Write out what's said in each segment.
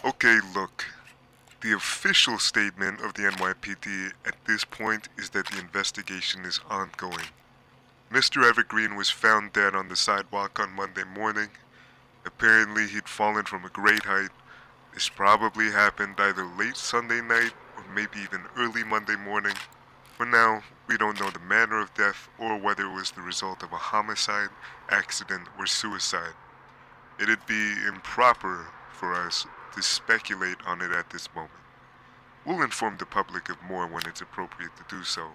Okay, look. The official statement of the NYPD at this point is that the investigation is ongoing. Mr. Evergreen was found dead on the sidewalk on Monday morning. Apparently, he'd fallen from a great height. This probably happened either late Sunday night or maybe even early Monday morning. For now, we don't know the manner of death or whether it was the result of a homicide, accident, or suicide. It'd be improper for us to speculate on it at this moment. We'll inform the public of more when it's appropriate to do so.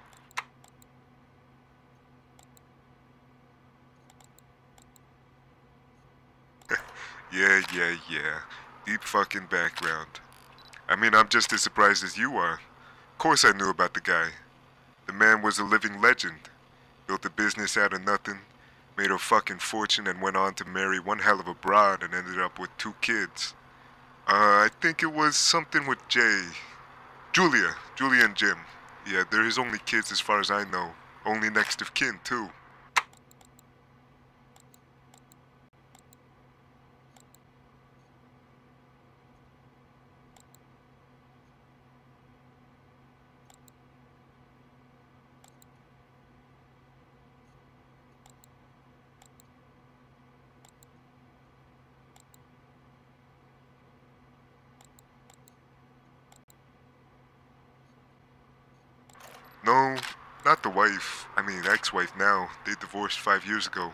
Yeah. Deep fucking background. I mean, I'm just as surprised as you are. Of course I knew about the guy. The man was a living legend. Built a business out of nothing, made a fucking fortune, and went on to marry one hell of a broad and ended up with 2 kids. I think it was something with Jay. Julia and Jim. Yeah, they're his only kids as far as I know. Only next of kin, too. No, not the wife. I mean, ex-wife now. They divorced 5 years ago.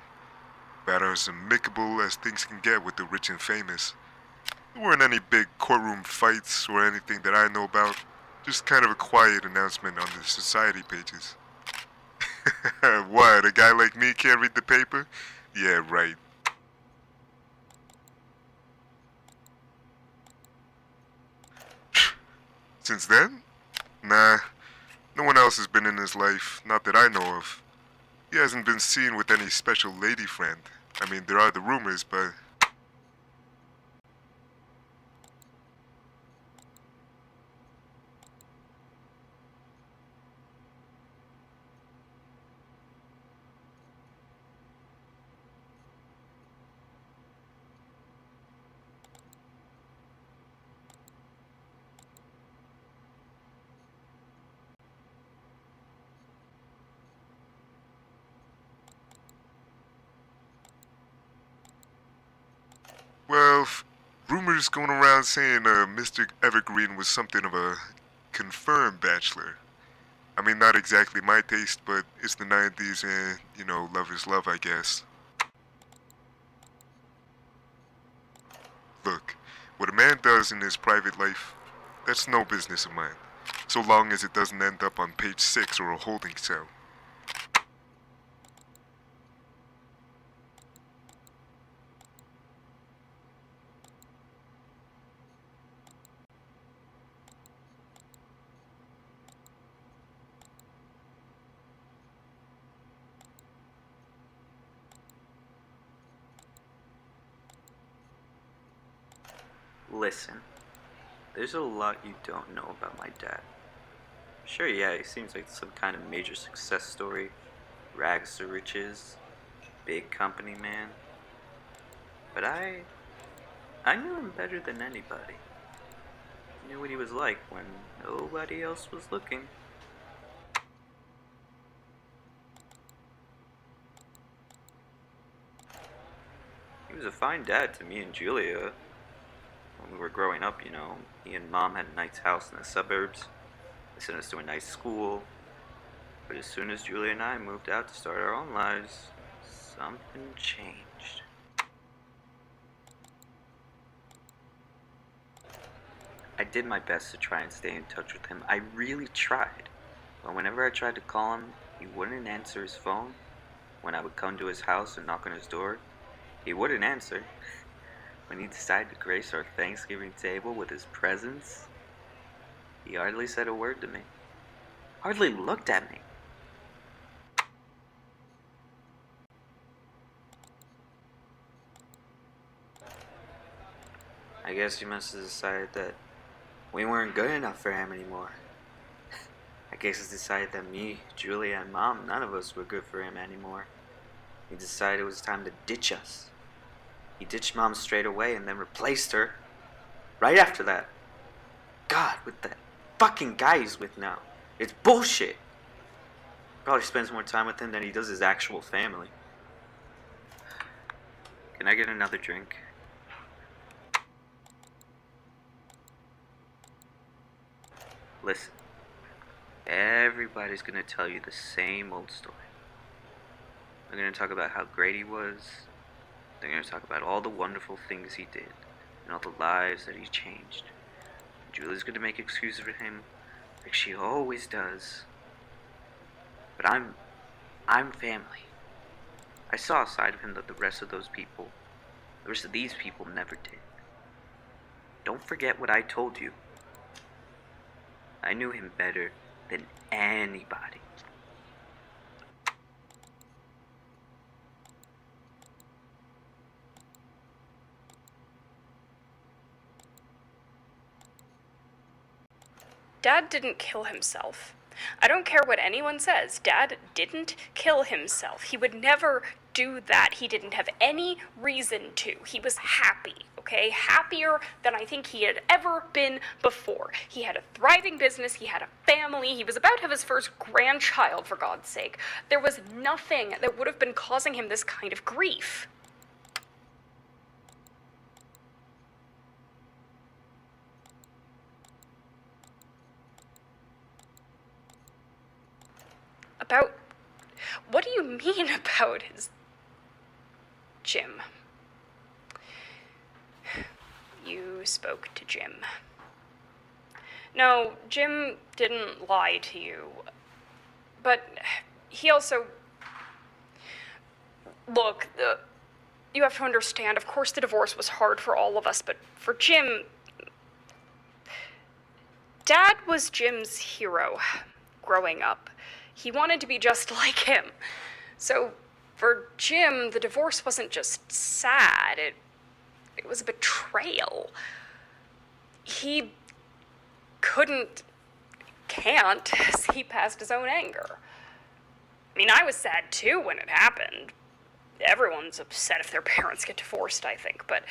About as amicable as things can get with the rich and famous. There weren't any big courtroom fights or anything that I know about. Just kind of a quiet announcement on the society pages. What, a guy like me can't read the paper? Yeah, right. Since then? Nah, no one else has been in his life, not that I know of. He hasn't been seen with any special lady friend. I mean, there are the rumors, but well, rumors going around saying Mr. Evergreen was something of a confirmed bachelor. I mean, not exactly my taste, but it's the 90s and, love is love, I guess. Look, what a man does in his private life, that's no business of mine, so long as it doesn't end up on page 6 or a holding cell. Listen, there's a lot you don't know about my dad. Sure, yeah, he seems like some kind of major success story, rags to riches, big company man. But I knew him better than anybody. I knew what he was like when nobody else was looking. He was a fine dad to me and Julia. When we were growing up, he and Mom had a nice house in the suburbs. They sent us to a nice school. But as soon as Julia and I moved out to start our own lives, something changed. I did my best to try and stay in touch with him. I really tried. But whenever I tried to call him, he wouldn't answer his phone. When I would come to his house and knock on his door, he wouldn't answer. When he decided to grace our Thanksgiving table with his presence, he hardly said a word to me. Hardly looked at me. I guess he must have decided that we weren't good enough for him anymore. I guess he decided that me, Julia, and Mom, none of us were good for him anymore. He decided it was time to ditch us. He ditched Mom straight away and then replaced her. Right after that. God, with that fucking guy he's with now. It's bullshit. Probably spends more time with him than he does his actual family. Can I get another drink? Listen, everybody's gonna tell you the same old story. They're gonna talk about how great he was. They're gonna talk about all the wonderful things he did and all the lives that he changed. Julie's gonna make excuses for him, like she always does. But I'm family. I saw a side of him that the rest of these people never did. Don't forget what I told you. I knew him better than anybody. Dad didn't kill himself. I don't care what anyone says. Dad didn't kill himself. He would never do that. He didn't have any reason to. He was happy, okay? Happier than I think he had ever been before. He had a thriving business. He had a family. He was about to have his first grandchild, for God's sake. There was nothing that would have been causing him this kind of grief. About... What do you mean about his... Jim? You spoke to Jim. No, Jim didn't lie to you. But he also... Look, you have to understand, of course the divorce was hard for all of us, but for Jim... Dad was Jim's hero growing up. He wanted to be just like him. So, for Jim, the divorce wasn't just sad, it was a betrayal. He can't see past his own anger. I mean, I was sad too when it happened. Everyone's upset if their parents get divorced, I think, but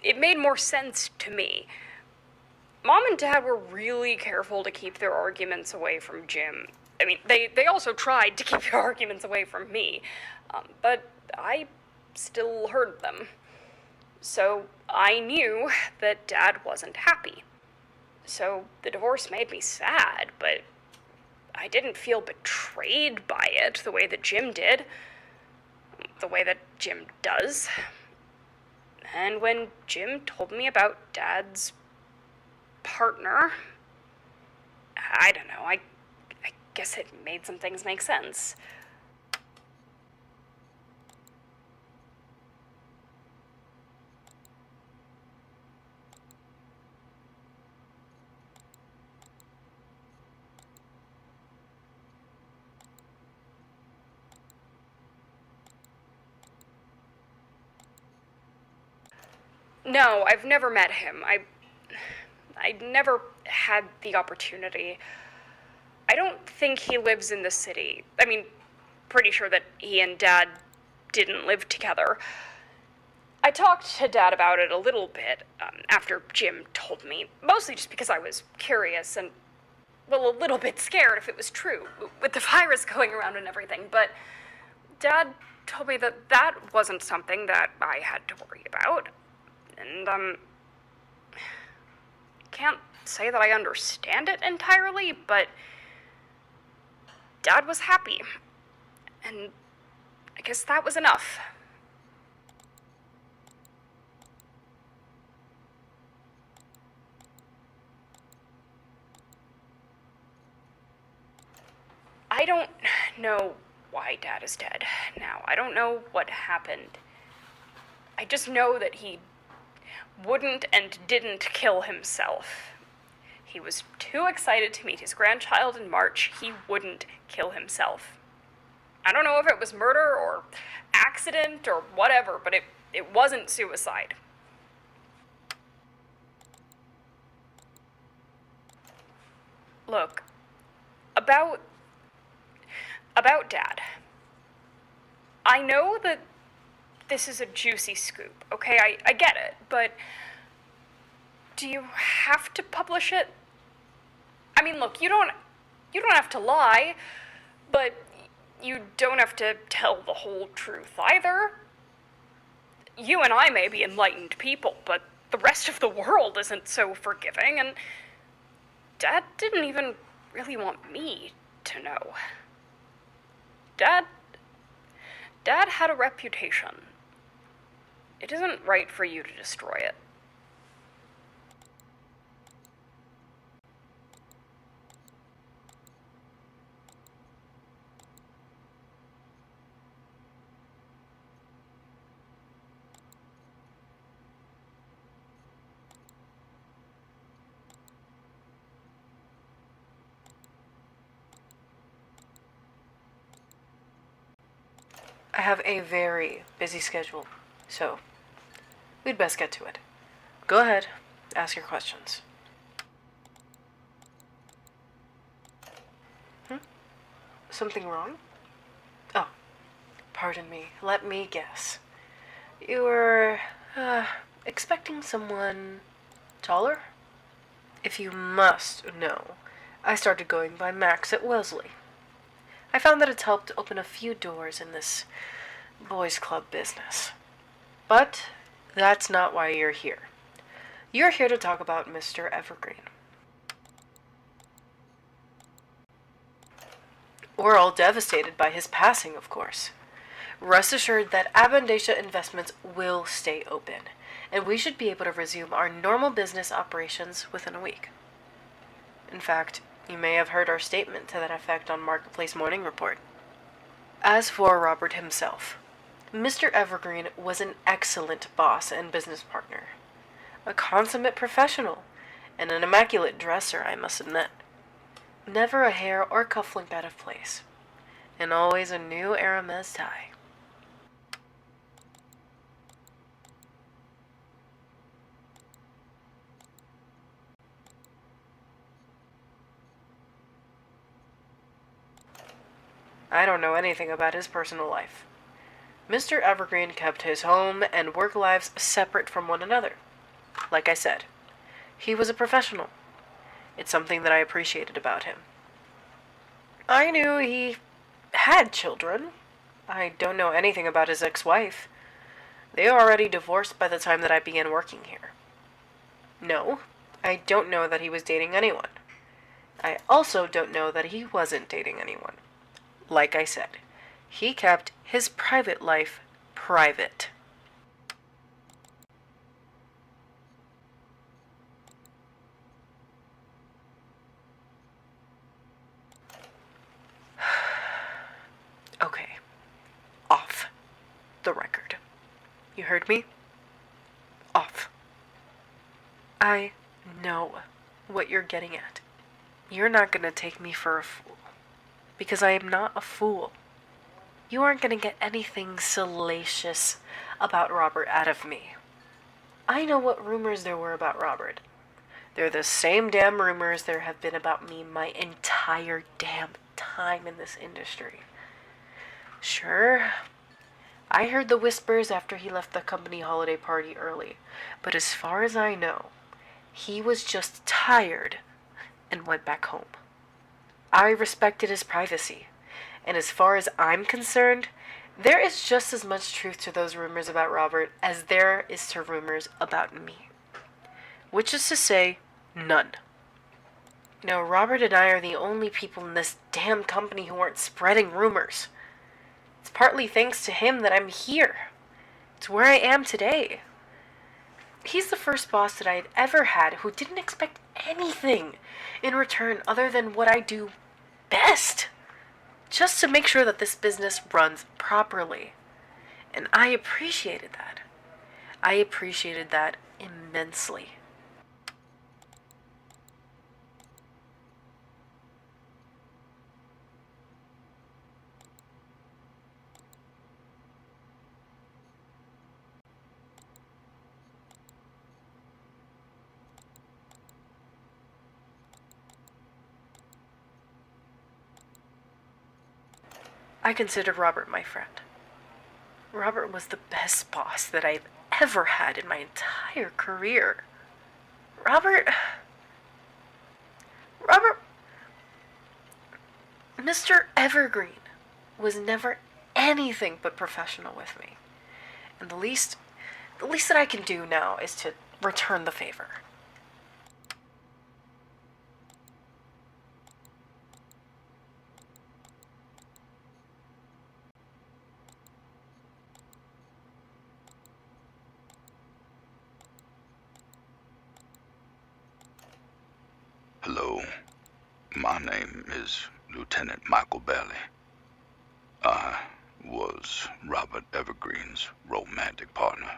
it made more sense to me. Mom and Dad were really careful to keep their arguments away from Jim. I mean, they also tried to keep their arguments away from me, but I still heard them. So I knew that Dad wasn't happy. So the divorce made me sad, but I didn't feel betrayed by it the way that Jim did. The way that Jim does. And when Jim told me about Dad's partner, I don't know, I guess it made some things make sense. No, I've never met him. I never had the opportunity. I don't think he lives in the city. I mean, pretty sure that he and Dad didn't live together. I talked to Dad about it a little bit after Jim told me, mostly just because I was curious and, well, a little bit scared if it was true, with the virus going around and everything, but Dad told me that that wasn't something that I had to worry about, and, can't say that I understand it entirely, but Dad was happy, and I guess that was enough. I don't know why Dad is dead now. I don't know what happened. I just know that he wouldn't and didn't kill himself. He was too excited to meet his grandchild in March. He wouldn't kill himself. I don't know if it was murder or accident or whatever, but it wasn't suicide. Look, about Dad. I know that this is a juicy scoop, okay? I get it, but Do you have to publish it? I mean, look, you don't have to lie, but you don't have to tell the whole truth either. You and I may be enlightened people, but the rest of the world isn't so forgiving, and Dad didn't even really want me to know. Dad had a reputation. It isn't right for you to destroy it. I have a very busy schedule, so we'd best get to it. Go ahead, ask your questions. Something wrong? Oh, pardon me. Let me guess. You were, expecting someone taller? If you must know, I started going by Max at Wellesley. I found that it's helped open a few doors in this boys' club business. But that's not why you're here. You're here to talk about Mr. Evergreen. We're all devastated by his passing, of course. Rest assured that Abundacia Investments will stay open, and we should be able to resume our normal business operations within a week. In fact, you may have heard our statement to that effect on Marketplace Morning Report. As for Robert himself, Mr. Evergreen was an excellent boss and business partner. A consummate professional, and an immaculate dresser, I must admit. Never a hair or cufflink out of place, and always a new Hermes tie. I don't know anything about his personal life. Mr. Evergreen kept his home and work lives separate from one another. Like I said, he was a professional. It's something that I appreciated about him. I knew he had children. I don't know anything about his ex-wife. They were already divorced by the time that I began working here. No, I don't know that he was dating anyone. I also don't know that he wasn't dating anyone. Like I said, he kept his private life private. Okay, off the record. You heard me? Off. I know what you're getting at. You're not gonna take me for a fool. Because I am not a fool. You aren't gonna get anything salacious about Robert out of me. I know what rumors there were about Robert. They're the same damn rumors there have been about me my entire damn time in this industry. Sure, I heard the whispers after he left the company holiday party early, but as far as I know, he was just tired and went back home. I respected his privacy, and as far as I'm concerned, there is just as much truth to those rumors about Robert as there is to rumors about me. Which is to say, none. Now, Robert and I are the only people in this damn company who aren't spreading rumors. It's partly thanks to him that I'm here. It's where I am today. He's the first boss that I had ever had who didn't expect anything in return other than what I do best. Just to make sure that this business runs properly. And I appreciated that. I appreciated that immensely. I considered Robert my friend. Robert was the best boss that I've ever had in my entire career. Robert. Robert. Mr. Evergreen was never anything but professional with me. And the least that I can do now is to return the favor. Hello, my name is Lieutenant Michael Bailey. I was Robert Evergreen's romantic partner.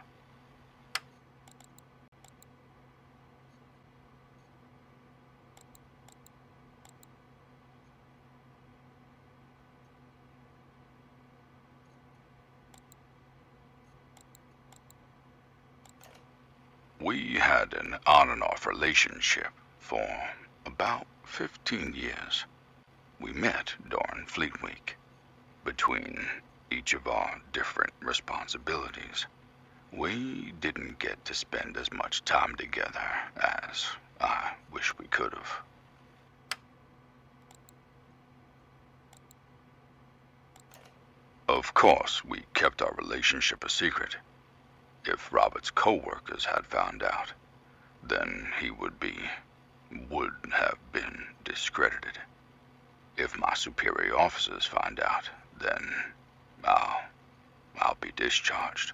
We had an on and off relationship for about 15 years. We met during Fleet Week. Between each of our different responsibilities, we didn't get to spend as much time together as I wish we could have. Of course, we kept our relationship a secret. If Robert's co-workers had found out, then he would have been discredited. If my superior officers find out, then I'll be discharged.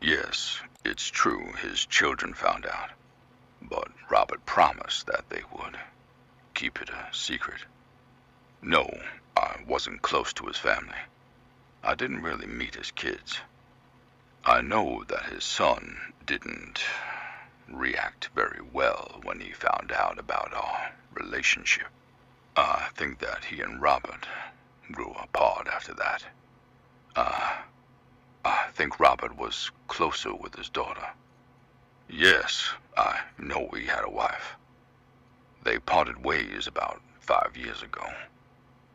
Yes, it's true his children found out, but Robert promised that they would keep it a secret. No, I wasn't close to his family. I didn't really meet his kids. I know that his son didn't react very well when he found out about our relationship. I think that he and Robert grew apart after that. I think Robert was closer with his daughter. Yes, I know he had a wife. They parted ways about 5 years ago.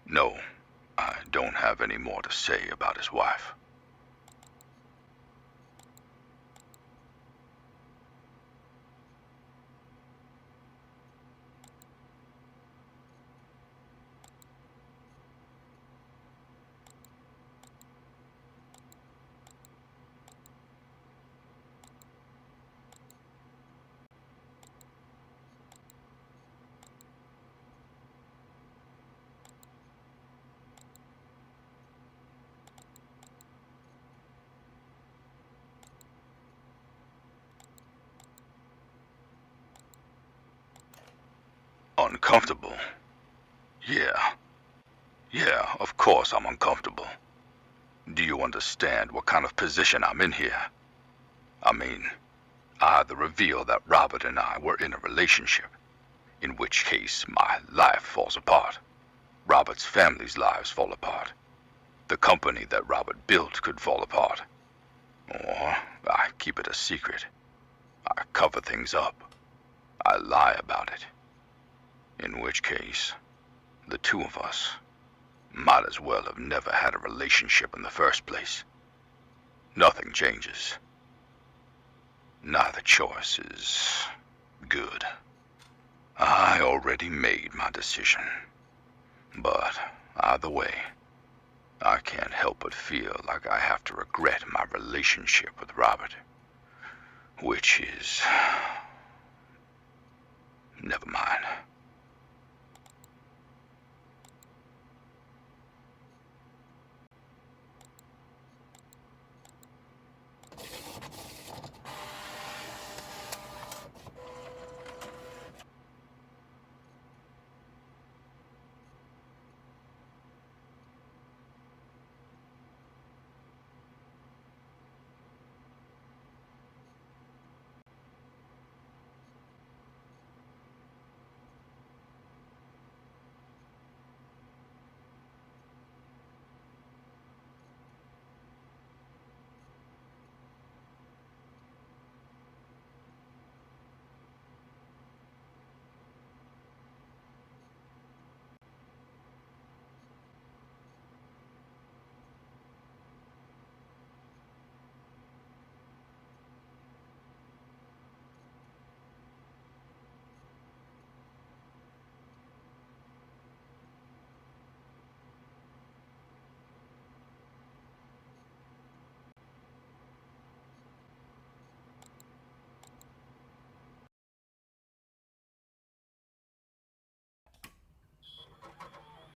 No, I don't have any more to say about his wife. Uncomfortable? Yeah. Yeah, of course I'm uncomfortable. Do you understand what kind of position I'm in here? I mean, I either reveal that Robert and I were in a relationship, in which case my life falls apart. Robert's family's lives fall apart. The company that Robert built could fall apart. Or I keep it a secret. I cover things up. I lie about it. In which case, the two of us might as well have never had a relationship in the first place. Nothing changes. Neither choice is good. I already made my decision. But either way, I can't help but feel like I have to regret my relationship with Robert. Which is... never mind.